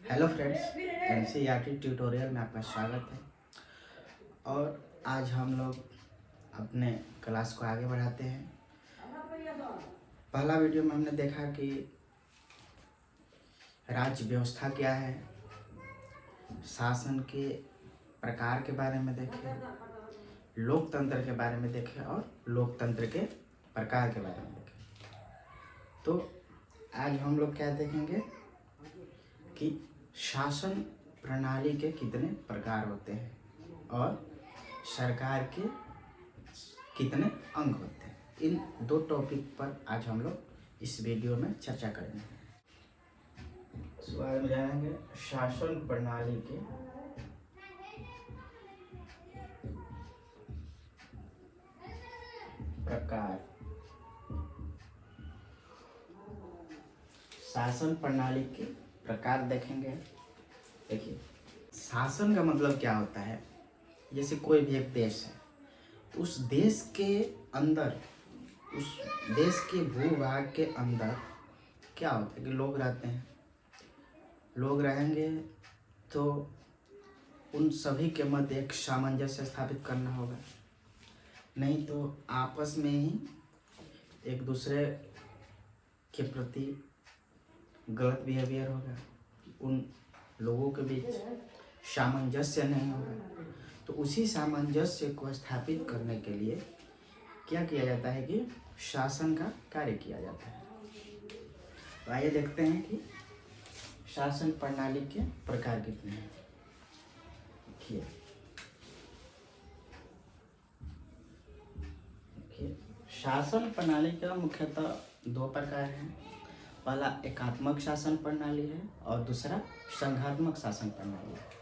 Hello friends, NCERT tutorial में आपका स्वागत है। और आज हम लोग अपने क्लास को आगे बढ़ाते हैं। पहला वीडियो में हमने देखा कि राज्य व्यवस्था क्या है, शासन के प्रकार के बारे में देखे, लोकतंत्र के बारे में देखे और लोकतंत्र के प्रकार के बारे में देखे। तो आज हम लोग क्या देखेंगे कि शासन प्रणाली के कितने प्रकार होते हैं और सरकार के कितने अंग होते हैं। इन दो टॉपिक पर आज हम लोग इस वीडियो में चर्चा करेंगे। आज में जानेंगे शासन प्रणाली के प्रकार। शासन प्रणाली के प्रकार देखेंगे। देखिए, शासन का मतलब क्या होता है। जैसे कोई भी एक देश है, उस देश के अंदर, उस देश के भूभाग के अंदर क्या होता है कि लोग रहते हैं। लोग रहेंगे तो उन सभी के मध्य एक सामंजस्य स्थापित करना होगा, नहीं तो आपस में ही एक दूसरे के प्रति गलत बिहेवियर होगा, उन लोगों के बीच सामंजस्य नहीं होगा। तो उसी सामंजस्य को स्थापित करने के लिए क्या किया जाता है कि शासन का कार्य किया जाता है। तो आइए देखते हैं कि शासन प्रणाली के प्रकार कितने हैं। देखिए, शासन प्रणाली का मुख्यतः दो प्रकार हैं। पहला एकात्मक शासन प्रणाली है और दूसरा संघात्मक शासन प्रणाली है।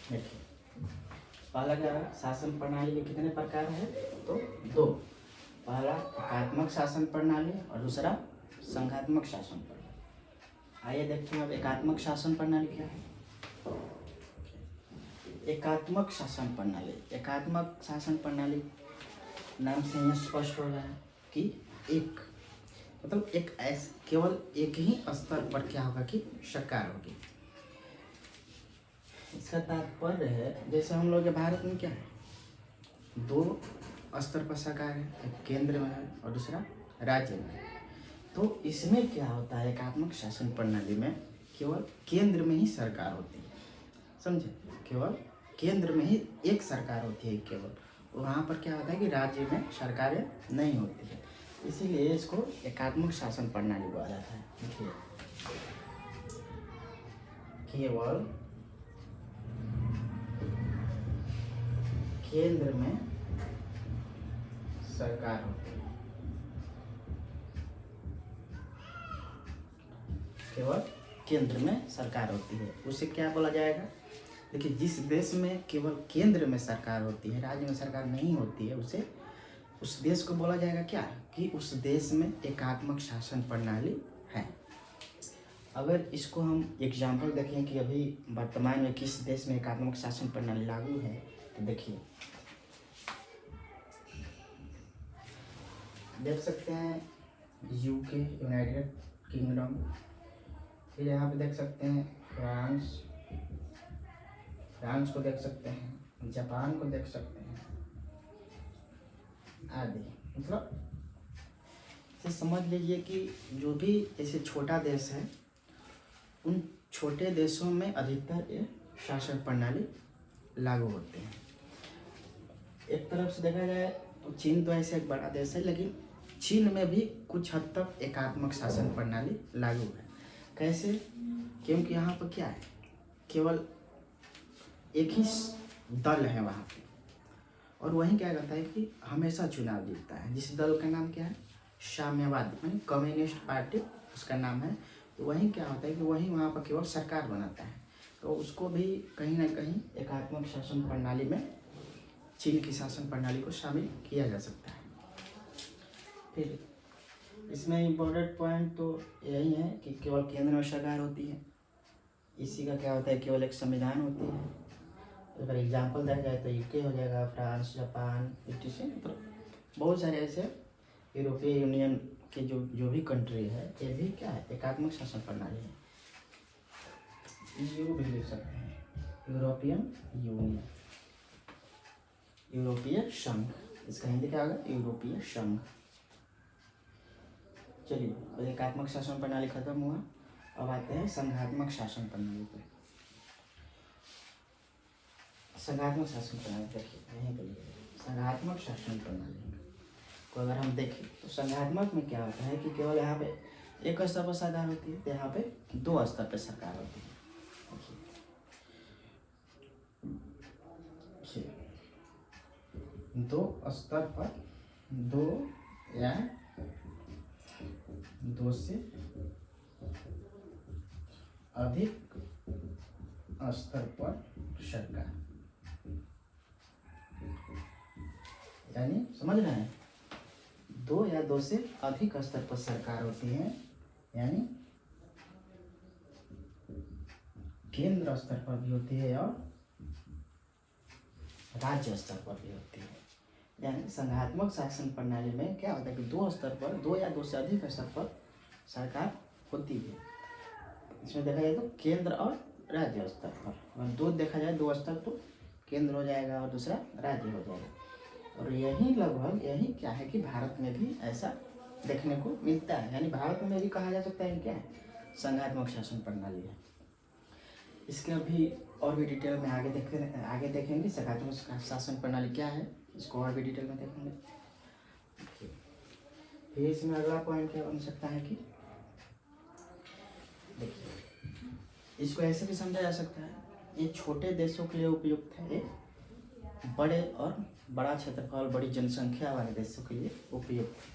देखिए, पहला क्या है, शासन प्रणाली के कितने प्रकार है? तो दो। पहला एकात्मक शासन प्रणाली और दूसरा संघात्मक शासन प्रणाली। आइए देखते हैं अब एकात्मक शासन प्रणाली क्या है। एकात्मक शासन प्रणाली, एकात्मक शासन प्रणाली नाम से यह स्पष्ट हो रहा है कि एक मतलब एक केवल एक ही स्तर पर क्या होगा कि सरकार होगी। इसका तात्पर्य है, जैसे हम लोग के भारत में क्या है, दो स्तर पर सरकार है, एक केंद्र में है और दूसरा राज्य में है। तो इसमें क्या होता है, एकात्मक शासन प्रणाली में केवल केंद्र में ही सरकार होती है। समझे, केवल केंद्र में ही एक सरकार होती है केवल। वहाँ पर क्या होता है कि राज्य में सरकारें नहीं होती है, इसीलिए इसको एकात्मक शासन प्रणाली बोला जाता है। देखिए, केवल केंद्र में सरकार होती है, केवल केंद्र में सरकार होती है। उसे क्या बोला जाएगा? देखिए, जिस देश में केवल केंद्र में सरकार होती है, राज्य में सरकार नहीं होती है, उसे उस देश को बोला जाएगा क्या कि उस देश में एकात्मक शासन प्रणाली है। अगर इसको हम एग्जाम्पल देखें कि अभी वर्तमान में किस देश में एकात्मक शासन प्रणाली लागू है, तो देखिए, देख सकते हैं यूके, यूनाइटेड किंगडम, फिर यहाँ पे देख सकते हैं फ्रांस को देख सकते हैं, जापान को देख सकते हैं आदि। मतलब इसे समझ लीजिए कि जो भी जैसे छोटा देश है, उन छोटे देशों में अधिकतर ये शासन प्रणाली लागू होते हैं। एक तरफ से देखा जाए तो चीन तो ऐसे एक बड़ा देश है, लेकिन चीन में भी कुछ हद तक एकात्मक शासन प्रणाली लागू है। कैसे? क्योंकि यहाँ पर क्या है, केवल एक ही दल है वहाँ पे, और वहीं क्या करता है कि हमेशा चुनाव जीतता है। जिस दल का नाम क्या है, साम्यवादी यानी कम्युनिस्ट पार्टी उसका नाम है। तो वहीं क्या होता है कि वहीं वहाँ पर केवल सरकार बनाता है। तो उसको भी कहीं ना कहीं एकात्मक शासन प्रणाली में चीन की शासन प्रणाली को शामिल किया जा सकता है। फिर इसमें इम्पोर्टेंट पॉइंट तो यही है कि केवल केंद्र में सरकार होती है। इसी का क्या होता है, केवल एक संविधान होती है। अगर एग्जाम्पल दिया जाए तो यूके हो जाएगा, फ्रांस, जापान, इटली, मतलब बहुत सारे ऐसे यूरोपीय यूनियन के जो भी कंट्री है, ये भी क्या है, एकात्मक शासन प्रणाली है। EU भी लिख सकते हैं, यूरोपियन यूनियन, यूरोपीय संघ, इसका हिंदी क्या होगा, यूरोपीय संघ। चलिए, अब एकात्मक शासन प्रणाली खत्म हुआ, अब आते हैं संघात्मक शासन प्रणाली पर। संघात्मक शासन प्रणाली देखिए, यहीं पर संघात्मक शासन प्रणाली को अगर हम देखें तो संघात्मक में क्या होता है कि केवल यहाँ पे एक स्तर पर सरकार होती है, तो यहाँ पे 2 स्तर पर सरकार होती है। दो स्तर पर, 2 या 2 से अधिक स्तर पर सरकार, यानी समझ रहे हैं, 2 या 2 से अधिक स्तर पर सरकार होती है, यानी केंद्र स्तर पर भी होती है और राज्य स्तर पर भी होती है। यानी संघात्मक शासन प्रणाली में क्या होता है कि 2 स्तर पर, 2 या 2 से अधिक स्तर पर सरकार होती है। इसमें देखा जाए तो केंद्र और राज्य स्तर पर, अगर 2 देखा जाए 2 स्तर, तो केंद्र हो जाएगा और दूसरा राज्य हो जाएगा। और यही लगभग यही क्या है कि भारत में भी ऐसा देखने को मिलता है, यानी भारत में भी कहा जा सकता है क्या है, संघात्मक शासन प्रणाली है। इसके अभी और भी डिटेल में आगे देखेंगे संघात्मक शासन प्रणाली क्या है, इसको और भी डिटेल में देखेंगे। फिर इसमें अगला पॉइंट क्या बन सकता है कि देखिए, इसको ऐसे भी समझा जा सकता है, ये छोटे देशों के लिए उपयुक्त है, ये बड़े और बड़ा क्षेत्रफल, बड़ी जनसंख्या वाले देशों के लिए उपयुक्त है।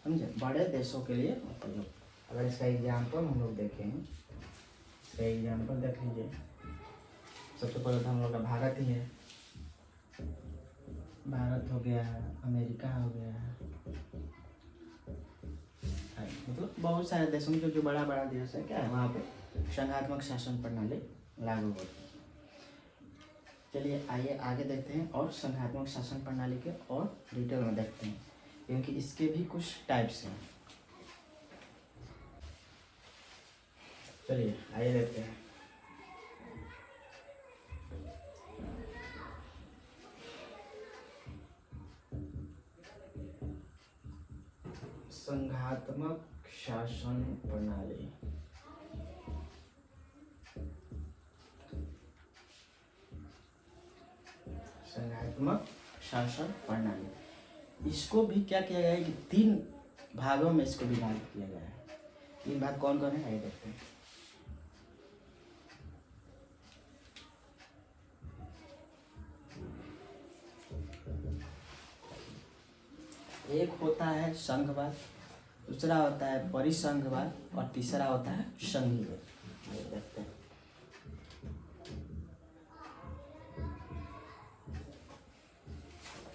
समझे, बड़े देशों के लिए उपयुक्त। अगर इसका एग्जाम्पल हम लोग देखें, इसका एग्जाम्पल देख लीजिए। सबसे पहले तो हम लोग का भारत ही है, भारत हो गया, अमेरिका हो गया, मतलब बहुत सारे देशों में जो बड़ा बड़ा देश है क्या है, वहाँ पे संघात्मक शासन प्रणाली लागू होती है। चलिए आइए आगे देखते हैं और संघात्मक शासन प्रणाली के और डिटेल में देखते हैं, क्योंकि इसके भी कुछ टाइप्स हैं। चलिए आइए देखते हैं। संघात्मक शासन प्रणाली, संघात्मक शासन प्रणाली, इसको भी क्या किया गया है कि 3 भागों में इसको विभाजित किया गया है। 3 भाग कौन कौन है, आइए देखते हैं। एक होता है संघवाद, दूसरा होता है परिसंघवाद और तीसरा होता है संघीवाद। आइए देखते हैं।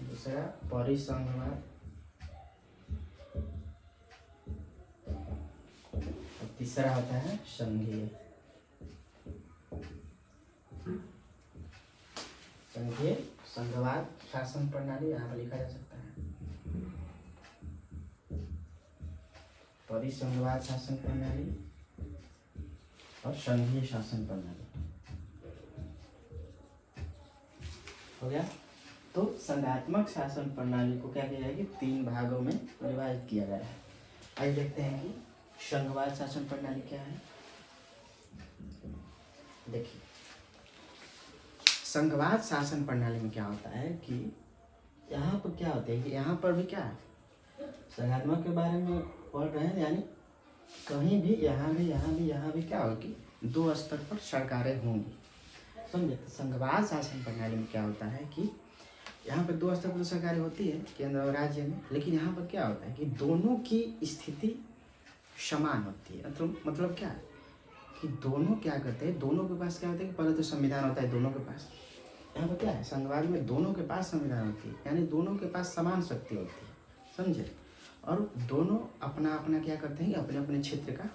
दूसरा परिसंघवाद और तीसरा होता है संघीय संघवाद शासन प्रणाली, यहाँ पर लिखा जा सकता है परिसंघवाद शासन प्रणाली और संघीय शासन प्रणाली। हो गया। तो संघात्मक शासन प्रणाली को क्या किया जाएगा, 3 भागों में विभाजित किया गया है। आइए देखते हैं कि संघवाद शासन प्रणाली क्या है। देखिए, संघवाद शासन प्रणाली में क्या होता है कि यहाँ पर क्या होता है कि यहाँ पर भी क्या है, संघात्मक के बारे में पढ़ रहे हैं, यानी कहीं भी यहाँ भी क्या होगा कि 2 स्तर पर सरकारें होंगी। समझे, तो संघवाद शासन प्रणाली में क्या होता है कि यहाँ पर 2 स्तर पर सरकारें होती है, केंद्र और राज्य में, लेकिन यहाँ पर क्या होता है कि दोनों की स्थिति समान होती है। मतलब क्या है कि दोनों क्या करते हैं, दोनों के पास क्या होता है कि पहले तो संविधान होता है दोनों के पास। यहाँ पर क्या है, संघवाद में दोनों के पास संविधान होती है, यानी दोनों के पास समान शक्ति होती है, समझे। और दोनों अपना अपना क्या करते हैं कि अपने अपने क्षेत्र का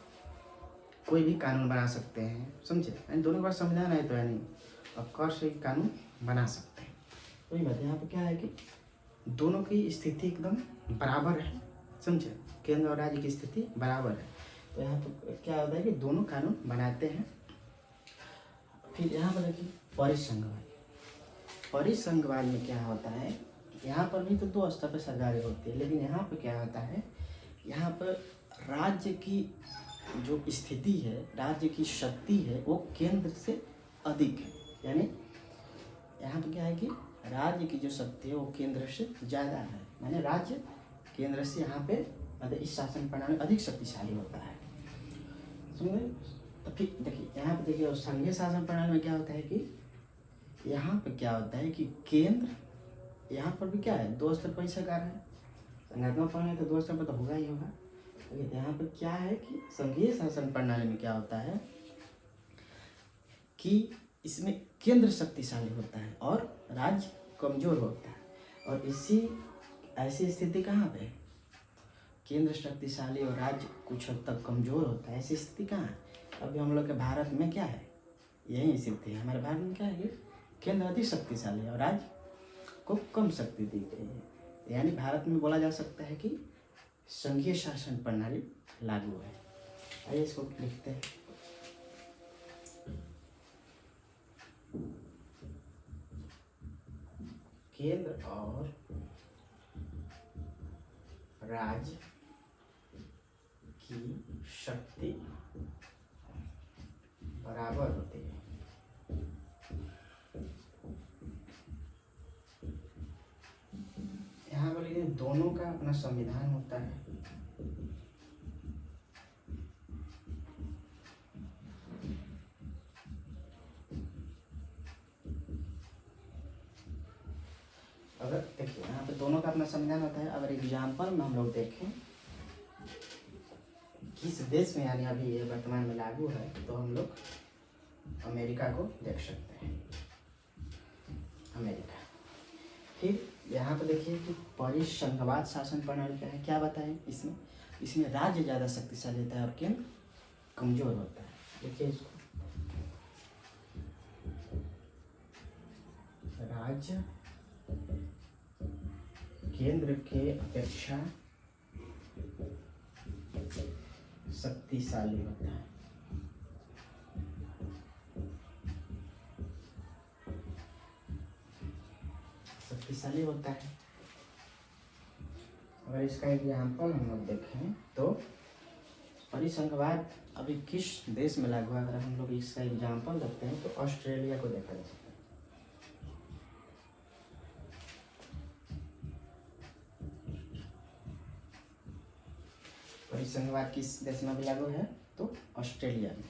कोई भी कानून बना सकते हैं, समझे। यानी दोनों के पास संविधान है तो यानी ऑफकोर्स एक कानून बना सकते हैं। वही बात है, यहाँ पर क्या है कि दोनों की स्थिति एकदम बराबर है, समझे। केंद्र और राज्य की स्थिति बराबर है, तो यहाँ पर क्या होता है कि दोनों कानून बनाते हैं। फिर यहाँ पर देखिए परिसंघवाद। परिसंघवाद में क्या होता है, यहाँ पर भी तो दो स्तर पर सरकारें होती है, लेकिन यहाँ पर क्या होता है, यहाँ पर राज्य की जो स्थिति है, राज्य की शक्ति है, वो केंद्र से अधिक है। यानी यहाँ पर क्या है कि राज्य की जो शक्ति है वो केंद्र से ज़्यादा है, माने राज्य केंद्र से यहाँ पे मतलब इस शासन प्रणाली अधिक शक्तिशाली होता है, समझे। तो फिर देखिए यहाँ पे देखिए संघीय शासन प्रणाली में क्या होता है कि यहाँ पे क्या होता है कि केंद्र, यहाँ पर भी क्या है, दो स्तर पर ही सरकार है। संघात्मक प्रणाली तो दो स्तर पर तो होगा ही होगा, लेकिन यहाँ पर क्या है कि संघीय शासन प्रणाली में क्या होता है कि इसमें केंद्र शक्तिशाली होता है और राज्य कमजोर होता है। और इसी ऐसी स्थिति कहाँ पे है, केंद्र शक्तिशाली और राज्य कुछ हद तक कमजोर होता है, ऐसी स्थिति कहाँ है। अभी हम लोग के भारत में क्या है, यही स्थिति है। हमारे भारत में क्या है कि केंद्र अधिक शक्तिशाली है और राज्य को कम शक्ति दी गई है, यानी भारत में बोला जा सकता है कि संघीय शासन प्रणाली लागू है। आइए इसको लिखते हैं। केंद्र और राज्य की शक्ति बराबर होती है। यहाँ पर लेकिन दोनों का अपना संविधान होता है। अगर देखिए यहाँ पे दोनों का अपना संविधान होता है। अगर एग्जाम्पल में हम लोग देखें किस देश में यानी अभी ये वर्तमान में लागू है, तो हम लोग अमेरिका को देख सकते हैं, अमेरिका। फिर यहाँ पर देखिए कि परिसंघवाद शासन प्रणाली क्या है, क्या बताएं इसमें राज्य ज़्यादा शक्तिशाली होता है और केंद्र कमजोर होता है। देखिए इसको, राज्य केंद्र के अपेक्षा शक्तिशाली होता है। शक्तिशाली होता है। अगर इसका एग्जाम्पल हम लोग देखें तो परिसंघवाद अभी किस देश में लागू है, अगर हम लोग इसका एग्जाम्पल देखते हैं तो ऑस्ट्रेलिया को देखा जा सकता है। परिसंघवाद किस देश में भी लागू है, तो ऑस्ट्रेलिया में।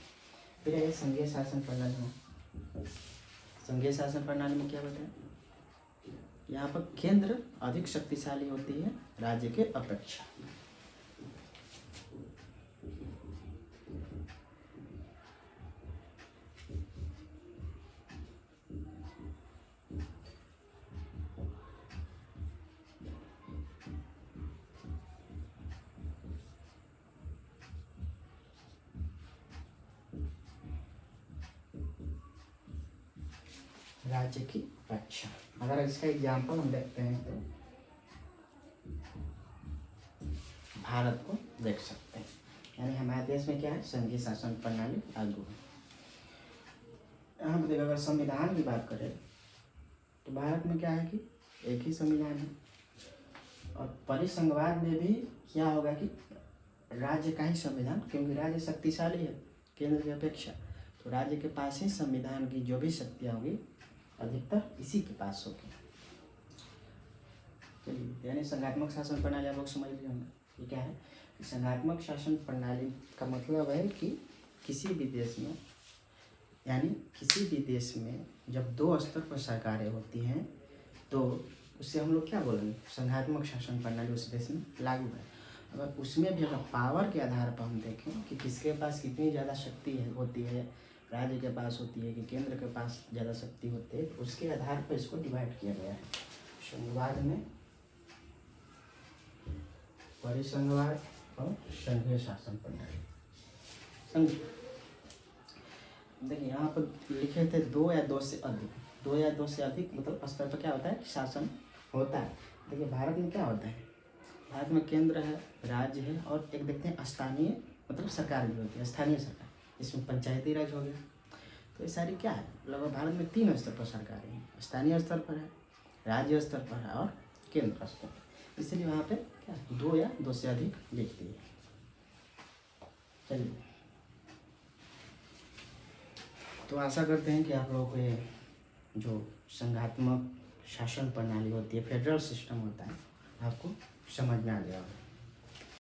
फिर है संघीय शासन प्रणाली में। संघीय शासन प्रणाली में क्या बताएं, यहाँ पर केंद्र अधिक शक्तिशाली होती है राज्य के अपेक्षा। राज्य की अपेक्षा। अगर इसका एग्जाम्पल हम देखते हैं तो भारत को देख सकते हैं, यानी हमारे देश में क्या है, संघीय शासन प्रणाली लागू है। यहाँ पर देखिए अगर संविधान की बात करें तो भारत में क्या है कि एक ही संविधान है। और परिसंघवाद में भी क्या होगा कि राज्य का ही संविधान, क्योंकि राज्य शक्तिशाली है केंद्र की अपेक्षा, तो राज्य के पास ही संविधान की जो भी शक्तियाँ होगी अधिकतर इसी के पास होगी। चलिए, यानी संघात्मक शासन प्रणाली आप लोग समझ लिए होंगे। ये क्या है कि संघात्मक शासन प्रणाली का मतलब है कि किसी भी देश में, यानी किसी भी देश में जब दो स्तर पर सरकारें होती हैं तो उससे हम लोग क्या बोलेंगे, संघात्मक शासन प्रणाली उस देश में लागू है। अगर उसमें भी अगर पावर के आधार पर हम देखें कि किसके पास कितनी ज़्यादा शक्ति होती है, राज्य के पास होती है कि केंद्र के पास ज़्यादा शक्ति होती है, तो उसके आधार पर इसको डिवाइड किया गया है। संघवाद में परिसंघवाद और संघीय शासन प्रणाली। संघ देखिए यहाँ पर लिखे थे 2 या 2 से अधिक, 2 या 2 से अधिक मतलब स्तर पर क्या होता है, शासन होता है। देखिए भारत में क्या होता है, भारत में केंद्र है, राज्य है और एक देखते हैं स्थानीय मतलब सरकार भी होती है, स्थानीय सरकार, इसमें पंचायती राज हो गया। तो ये सारी क्या है, लगभग भारत में 3 स्तर पर सरकारें हैं, स्थानीय स्तर पर है, राज्य स्तर पर है और केंद्र स्तर पर। इसलिए वहाँ पे क्या 2 या 2 से अधिक लिखती है। चलिए, तो आशा करते हैं कि आप लोगों को ये जो संघात्मक शासन प्रणाली होती है, फेडरल सिस्टम होता है, आपको समझ में आ गया होगा।